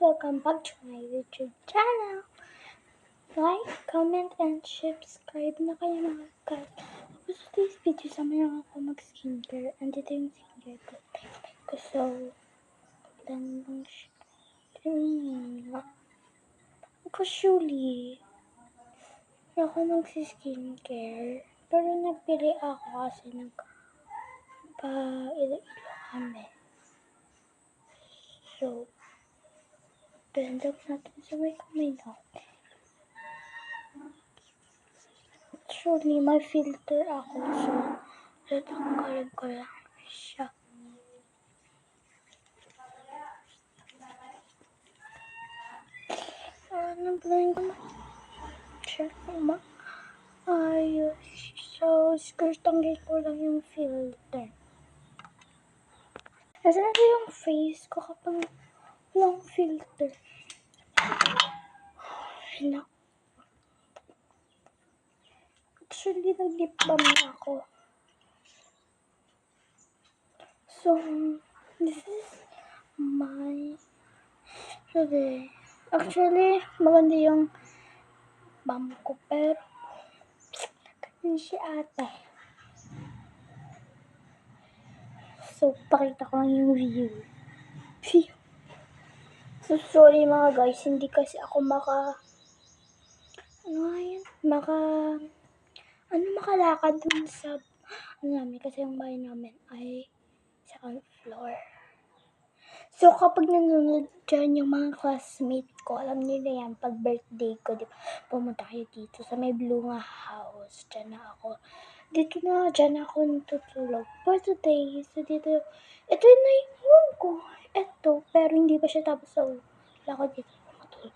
welcome back to my YouTube channel. Like, comment, and subscribe na kayo mga guys. Gusto today's video, sama lang ako mag-skincare. Andito yung skincare ko. So, plan lang siya. Usually, ako nagsi-skincare. Pero nagpili ako kasi ilo kami. So, blend up natin sa may kamay natin. Actually, may filter ako. So, tatanggalin ko lang siya. Nag-blend ko na siya. Ayos. So, tanggalin ko lang yung filter. Kasi nasa yung face ko kapag walang filter. No. Actually, nag-lip balm na ako. So, this is my today. Actually, maganda yung balm ko, pero hindi si ate. So, pakita ko lang yung view. So, sorry mga guys, hindi kasi ako makalakad dun sa, namin, kasi yung bahay namin ay second floor. So, kapag nanonood dyan yung mga classmate ko, alam nila yan, pag birthday ko, diba, pumunta kayo dito sa may blue nga house. Dyan na ako. Dyan ako natutulog for today. So, dito, ito na yung room ko. Ito, pero hindi pa siya tapos. So, wala ko dito matulog.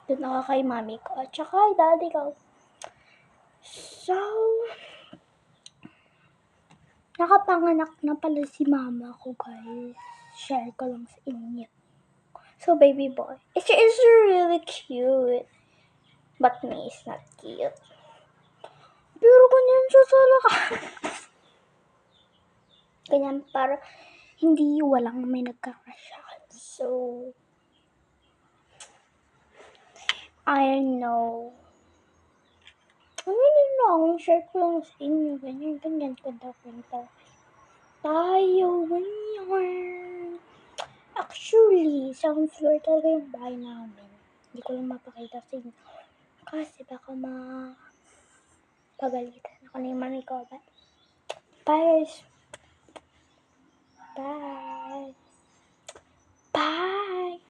Doon ako kay mami ko. At saka kay daddy ko. So, nakapanganak na pala si mama ko, guys. Share ko lang sa inyo. So, baby boy. It's really cute. But me is not cute. Pero ganyan siya talaga. Ganyan, para hindi walang may nagka-crush sa akin. So, I don't know. Ano lang, share ko lang sa inyo. Ganyan, kwenta. Tayo, ganyan. Actually, second floor talaga yung bahay namin. Hindi ko lang mapakita sa inyo. Kasi baka pagalitan ako ni mami ko. Bye guys. Bye. Bye.